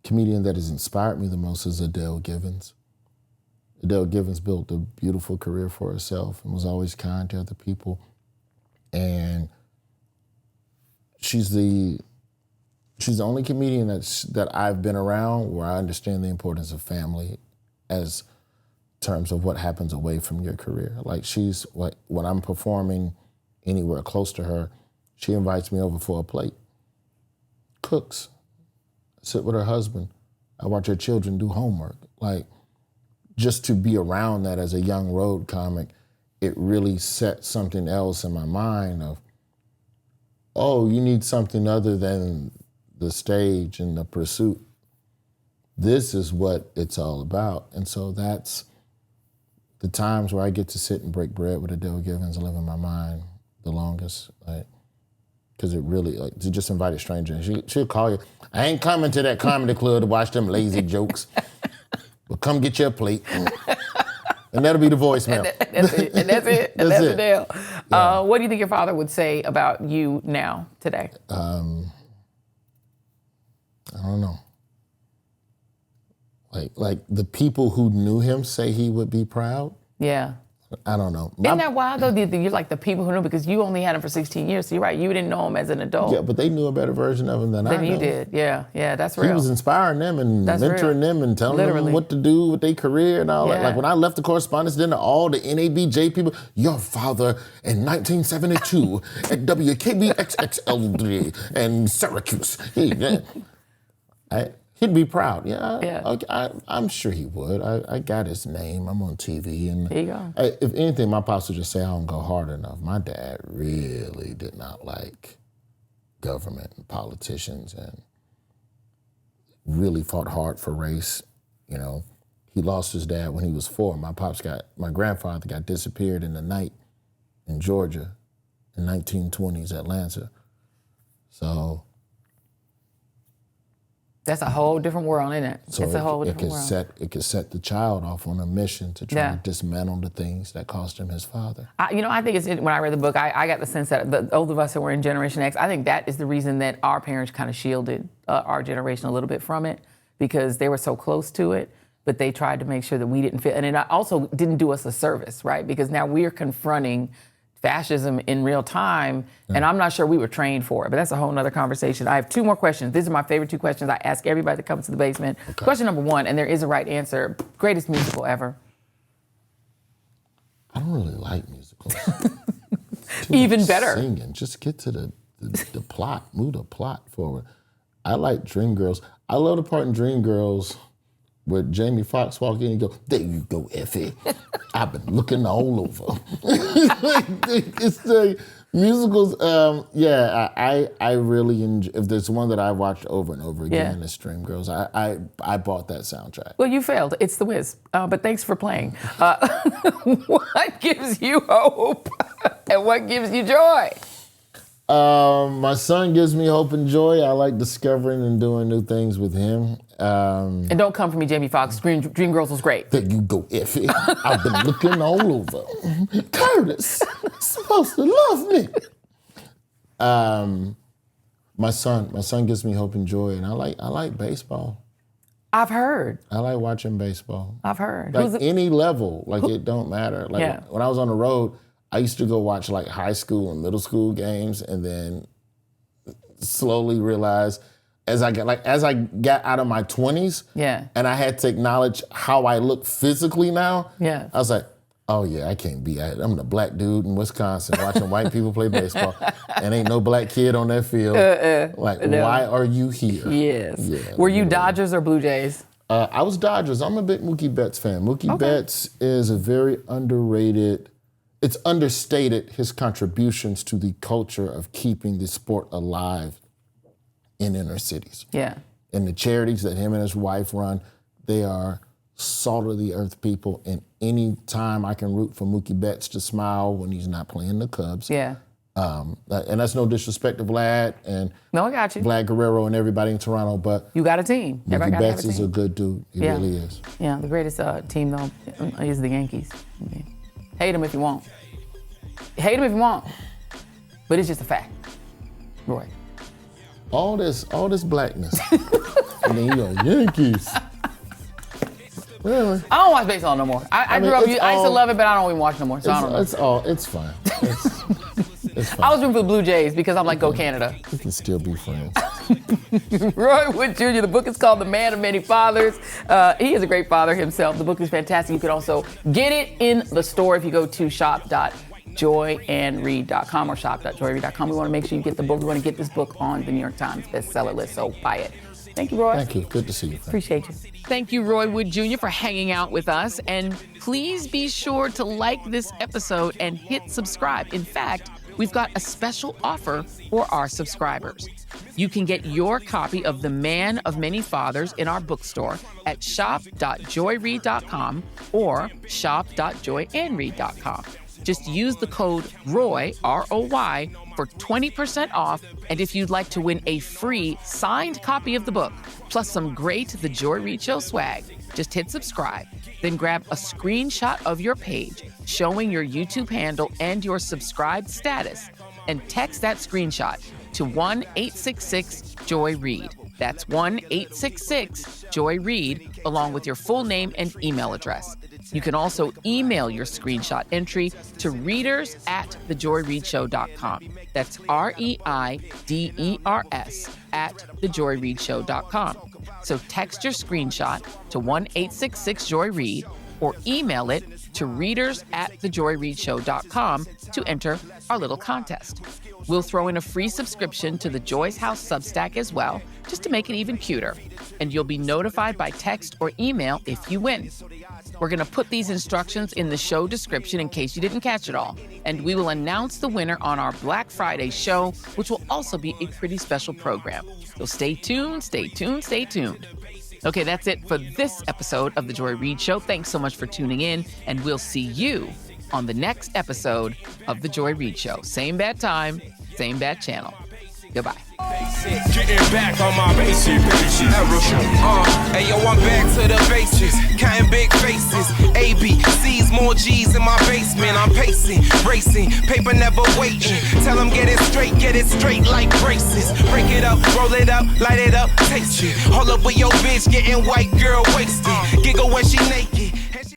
C: Comedian that has inspired me the most is Adele Givens. Adele Givens built a beautiful career for herself and was always kind to other people. And she's the only comedian that I've been around where I understand the importance of family as terms of what happens away from your career. When I'm performing anywhere close to her, she invites me over for a plate, cooks, sit with her husband. I watch her children do homework. Like, just to be around that as a young road comic, it really set something else in my mind of, oh, you need something other than the stage and the pursuit. This is what it's all about. And so that's the times where I get to sit and break bread with Adele Givens and live in my mind the longest. Because it really, like, to just invite a stranger, and she'll call you, I ain't coming to that comedy club to watch them lazy jokes, but come get your plate. And that'll be the voicemail.
D: That's it. And that's it. And that's the deal.
C: Yeah.
D: What do you think your father would say about you now, today?
C: I don't know. Like the people who knew him say he would be proud.
D: Yeah.
C: I don't know.
D: Isn't that wild, though? You're like the people who knew, because you only had him for 16 years, so you're right, you didn't know him as an adult.
C: Yeah, but they knew a better version of him than I know.
D: Than you did, yeah, that's real.
C: He was inspiring them and mentoring them and telling them what to do with their career and all that. Like when I left the Correspondence Dinner, all the NABJ people, your father in 1972 at WKBXXLD and Syracuse. He'd be proud. I'm sure he would. I got his name. I'm on TV. And
D: there you go.
C: If anything, my pops would just say I don't go hard enough. My dad really did not like government and politicians and really fought hard for race. You know, he lost his dad when he was 4. My grandfather got disappeared in the night in Georgia in 1920s Atlanta. So
D: that's a whole different world, isn't it?
C: So
D: it's a whole different world.
C: It could set the child off on a mission to try to dismantle the things that cost him his father.
D: I think when I read the book, I got the sense that the older of us that were in Generation X, I think that is the reason that our parents kind of shielded our generation a little bit from it, because they were so close to it, but they tried to make sure that we didn't feel, and it also didn't do us a service, right? Because now we're confronting fascism in real time, and I'm not sure we were trained for it, but that's a whole nother conversation. I have 2 more questions. These are my favorite 2 questions I ask everybody that comes to the basement. Okay. Question number 1, and there is a right answer, greatest musical ever?
C: I don't really like musicals.
D: Even better.
C: Singing, just get to the plot, move the plot forward. I like Dreamgirls. I love the part in Dreamgirls where Jamie Foxx walk in and go, there you go, Effie. I've been looking all over. It's the musicals, I really enjoy, if there's one that I watched over and over again, it's Dreamgirls. I bought that soundtrack.
D: Well, you failed. It's The Wiz. But thanks for playing. What gives you hope and what gives you joy?
C: My son gives me hope and joy. I like discovering and doing new things with him.
D: And don't come for me, Jamie Foxx. Dreamgirls was great.
C: There you go, Effie. I've been looking all over. Curtis, supposed to love me. My son gives me hope and joy, and I like baseball.
D: I've heard.
C: I like watching baseball.
D: I've heard.
C: Like any level, like it don't matter. Like when I was on the road, I used to go watch like high school and middle school games, and then slowly realize as I got out of my 20s, and I had to acknowledge how I look physically now. I was like, oh yeah, I can't be. I'm the black dude in Wisconsin watching white people play baseball, and ain't no black kid on that field. Why are you here?
D: Yes. Yeah, were you Dodgers or Blue Jays?
C: I was Dodgers. I'm a big Mookie Betts fan. Mookie Betts is a very underrated. It's understated his contributions to the culture of keeping the sport alive in inner cities.
D: Yeah.
C: And the charities that him and his wife run, they are salt of the earth people. And any time I can root for Mookie Betts to smile when he's not playing the Cubs.
D: Yeah.
C: And that's no disrespect to Vlad and
D: no, I got you.
C: Vlad Guerrero and everybody in Toronto, but
D: you got a team.
C: Mookie Betts is a good dude. He really is.
D: Yeah, the greatest team though is the Yankees. Hate him if you want. Hate him if you want. But it's just a fact. Roy.
C: All this blackness. And then you go, Yankees. Really?
D: I don't watch baseball no more. I grew up, I used to love it, but I don't even watch no more, so I don't know.
C: It's fine. It's fine.
D: I was rooting for the Blue Jays because I'm like, go Canada.
C: We can still be friends.
D: Roy Wood Jr., the book is called The Man of Many Fathers. He is a great father himself. The book is fantastic. You can also get it in the store if you go to shop.joyannreid.com or shop.joyreid.com. We want to make sure you get the book. We want to get this book on the New York Times bestseller list, so buy it. Thank you, Roy.
C: Thank you. Good to see you.
D: Appreciate you. Thank you, Roy Wood Jr., for hanging out with us. And please be sure to like this episode and hit subscribe. In fact, we've got a special offer for our subscribers. You can get your copy of The Man of Many Fathers in our bookstore at shop.joyreid.com or shop.joyannreid.com. Just use the code ROY, R-O-Y, for 20% off. And if you'd like to win a free signed copy of the book, plus some great The Joy Reid Show swag, just hit subscribe. Then grab a screenshot of your page showing your YouTube handle and your subscribed status and text that screenshot to 1-866-JOY-REID. That's 1-866-JOY-REID, along with your full name and email address. You can also email your screenshot entry to readers@thejoyreidshow.com. That's REIDERS @thejoyreidshow.com. So text your screenshot to 1-866-JOY-REID or email it to readers@thejoyreidshow.com to enter our little contest. We'll throw in a free subscription to the Joy's House Substack as well, just to make it even cuter. And you'll be notified by text or email if you win. We're going to put these instructions in the show description in case you didn't catch it all. And we will announce the winner on our Black Friday show, which will also be a pretty special program. So stay tuned, stay tuned, stay tuned. Okay, that's it for this episode of The Joy Reid Show. Thanks so much for tuning in, and we'll see you on the next episode of The Joy Reid Show. Same bad time, same bad channel. Goodbye.
E: Getting back on my basic hey yo, I'm back to the basics, counting big faces. A, B, C's, more G's in my basement. I'm pacing, racing, paper never waiting. Tell them get it straight like braces. Break it up, roll it up, light it up, taste it. Hold up with your bitch, getting white girl wasted. Giggle when she naked.